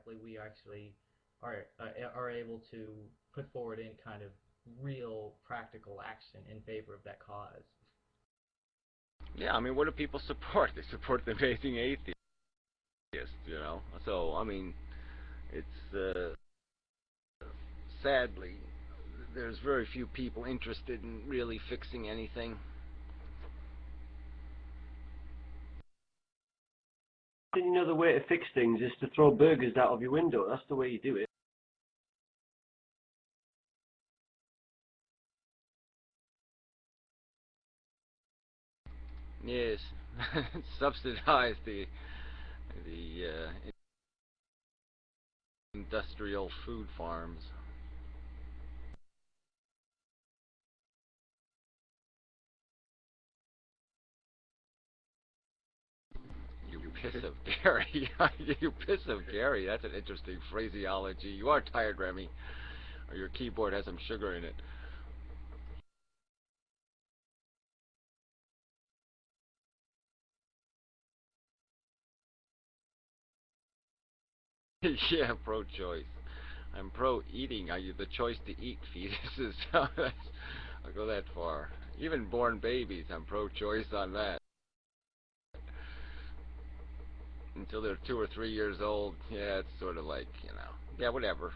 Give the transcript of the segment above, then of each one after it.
likely we actually are able to put forward any kind of real practical action in favor of that cause. Yeah, I mean, what do people support? They support the amazing atheist, you know. So, I mean, it's sadly there's very few people interested in really fixing anything. You know, the way to fix things is to throw burgers out of your window. That's the way you do it. Yes, subsidize the industrial food farms. You piss of Gary. You piss of Gary. That's an interesting phraseology. You are tired, Remy, or your keyboard has some sugar in it. Yeah, pro-choice. I'm pro-eating. I the choice to eat fetuses. I'll go that far. Even born babies, I'm pro-choice on that. Until they're 2 or 3 years old, yeah, it's sort of like, you know, yeah, whatever.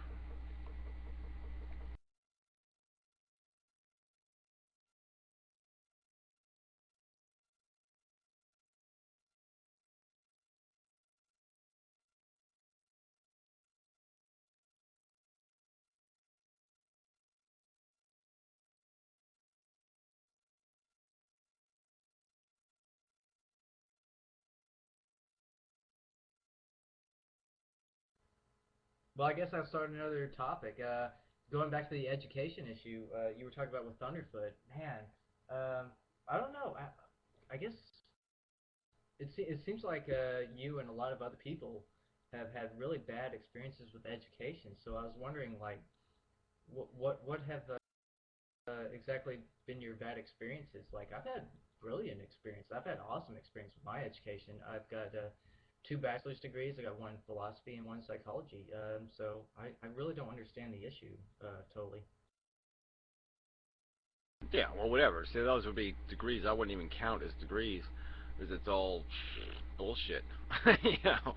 Well, I guess I'll start another topic. Going back to the education issue, you were talking about with Thunderfoot. Man, I don't know. I guess it seems like you and a lot of other people have had really bad experiences with education. So I was wondering, like, what have exactly been your bad experiences? Like, I've had brilliant experience. I've had awesome experience with my education. I've got two bachelor's degrees. I got one in philosophy and one in psychology. So I really don't understand the issue totally. Yeah, well, whatever. See, those would be degrees. I wouldn't even count as degrees, because it's all bullshit. You know,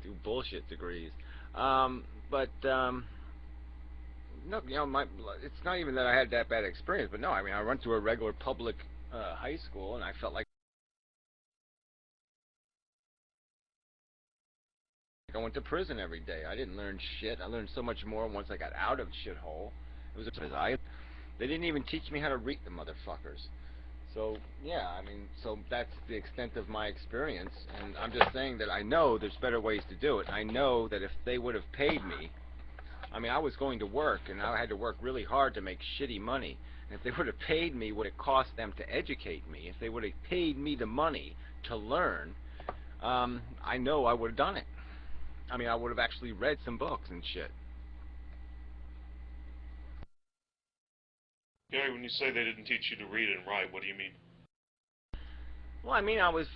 do bullshit degrees. But no, you know, it's not even that I had that bad experience, but no, I mean, I went to a regular public high school, and I felt like I went to prison every day. I didn't learn shit. I learned so much more once I got out of shithole. It was they didn't even teach me how to read, the motherfuckers. So yeah, I mean, so that's the extent of my experience, and I'm just saying that I know there's better ways to do it. I know that if they would have paid me, I mean, I was going to work, and I had to work really hard to make shitty money. And if they would have paid me what it cost them to educate me, if they would have paid me the money to learn, I know I would have done it. I mean, I would have actually read some books and shit. Gary, when you say they didn't teach you to read and write, what do you mean? Well, I mean, I was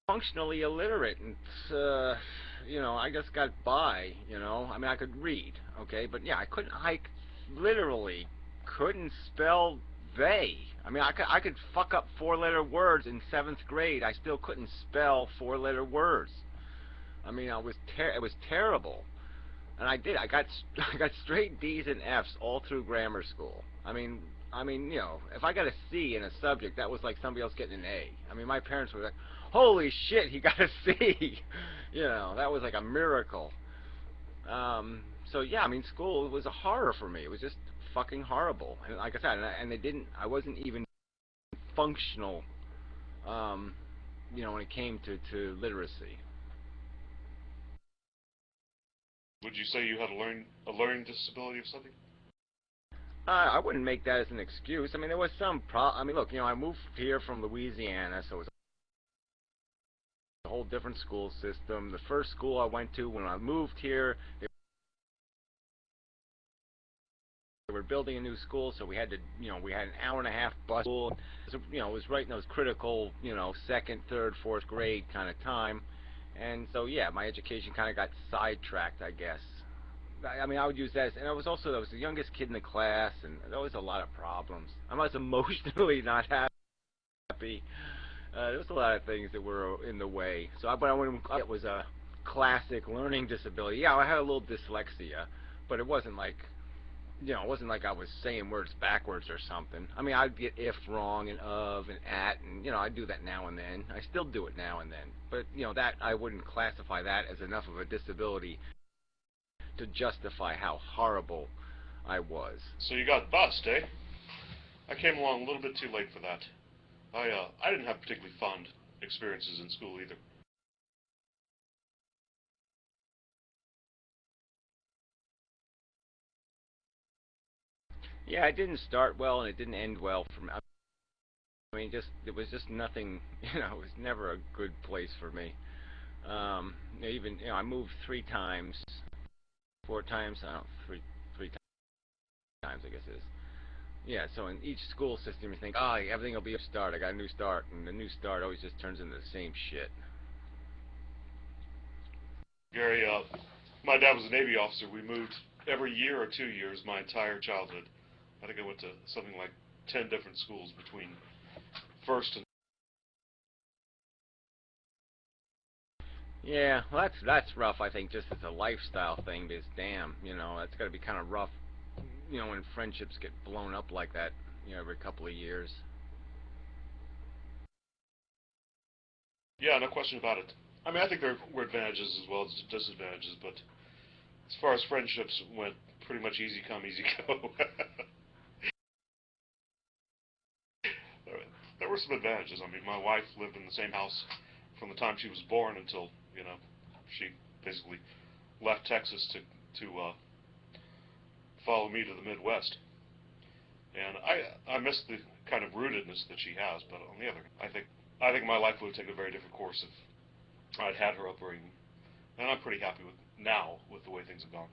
functionally illiterate, and you know, I just got by. You know, I mean, I could read, okay, but yeah, I couldn't. I literally couldn't spell they. I mean, I could fuck up four-letter words in 7th grade. I still couldn't spell four-letter words. I mean, it was terrible. And I did. I got straight D's and F's all through grammar school. You know, if I got a C in a subject, that was like somebody else getting an A. I mean, my parents were like, "Holy shit, he got a C!" You know, that was like a miracle. So yeah, I mean, school was a horror for me. It was just fucking horrible. And like I said, and they didn't. I wasn't even functional. You know, when it came to literacy. Would you say you had a learning disability of something? I wouldn't make that as an excuse. I mean, there was some I mean, look, you know, I moved here from Louisiana, so it was a whole different school system. The first school I went to when I moved here, they were building a new school, so we had to, you know, we had an hour and a half bus school. So, you know, it was right in those critical, you know, second, third, fourth grade kind of time. And so, yeah, my education kind of got sidetracked, I guess. I mean, I would use that as, and I was the youngest kid in the class, and there was a lot of problems. I was emotionally not happy. There was a lot of things that were in the way. So, but I wouldn't. It was a classic learning disability. Yeah, I had a little dyslexia, but it wasn't like, it wasn't like I was saying words backwards or something. I mean, I'd get if wrong and of and at, and I do that now and then. I still do it now and then. But that I wouldn't classify that as enough of a disability to justify how horrible I was. So you got bused, eh? I came along a little bit too late for that. I didn't have particularly fond experiences in school either. Yeah, it didn't start well and it didn't end well for me. I mean, it was just nothing. It was never a good place for me. Even I moved 3 times, 4 times. I don't know, three times I guess it is. Yeah, so in each school system you think, oh, everything will be a start. I got a new start, and the new start always just turns into the same shit. Gary, my dad was a Navy officer. We moved every year or 2 years my entire childhood. I think I went to something like 10 different schools between first and... Yeah, well, that's rough. I think just as a lifestyle thing, because damn, that's got to be kind of rough. When friendships get blown up like that, every couple of years. Yeah, no question about it. I mean, I think there were advantages as well as disadvantages, but as far as friendships went, pretty much easy come, easy go. There were some advantages. I mean, my wife lived in the same house from the time she was born until, she basically left Texas to follow me to the Midwest. And I miss the kind of rootedness that she has, but on the other, I think my life would have taken a very different course if I'd had her upbringing. And I'm pretty happy with the way things have gone.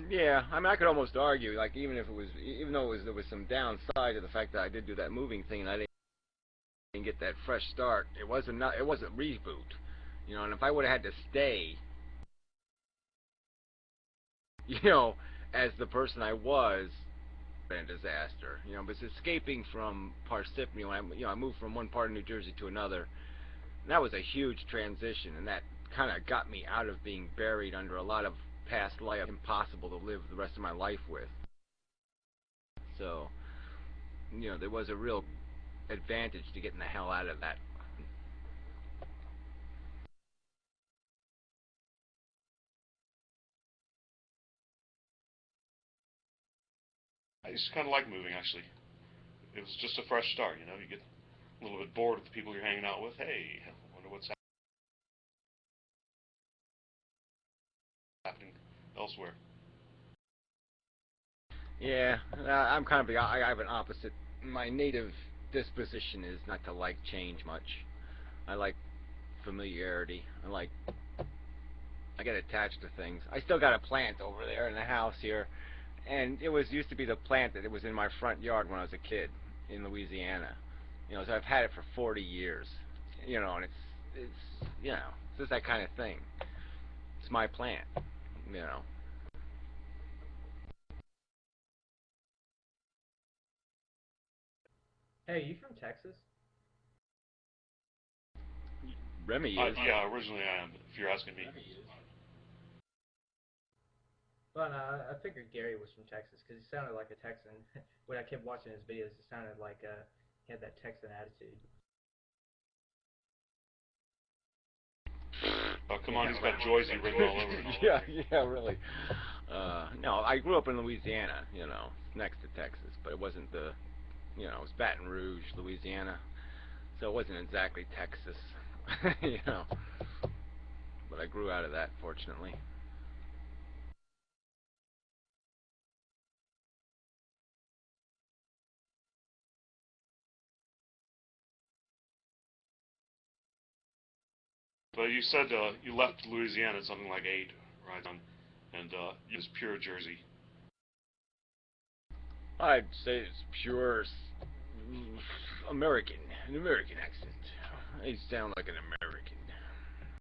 Yeah, I mean, I could almost argue, like, even though there was some downside to the fact that I did do that moving thing and I didn't get that fresh start, it wasn't reboot, and if I would have had to stay, as the person I was, been a disaster. But escaping from Parsippany, when I moved from one part of New Jersey to another, and that was a huge transition, and that kind of got me out of being buried under a lot of past life impossible to live the rest of my life with. So, there was a real advantage to getting the hell out of that. I just kind of like moving, actually. It was just a fresh start, You get a little bit bored with the people you're hanging out with. Hey, I wonder what's happening elsewhere. Yeah, I'm kind of I have an opposite. My native disposition is not to like change much. I like familiarity. I get attached to things. I still got a plant over there in the house here, and it used to be the plant that it was in my front yard when I was a kid in Louisiana. So I've had it for 40 years. And it's it's just that kind of thing. It's my plant. You know. Hey, you from Texas? Remy is. Yeah, originally I am, if you're asking me. Well, no, I figured Gary was from Texas because he sounded like a Texan. When I kept watching his videos, it sounded like he had that Texan attitude. Oh, come on, he's got Joyzy written all over him. Yeah, really. No, I grew up in Louisiana, next to Texas, but it wasn't it was Baton Rouge, Louisiana, so it wasn't exactly Texas, but I grew out of that, fortunately. But you said you left Louisiana at something like 8, right? And it was pure Jersey. I'd say it's pure American, an American accent. I sound like an American.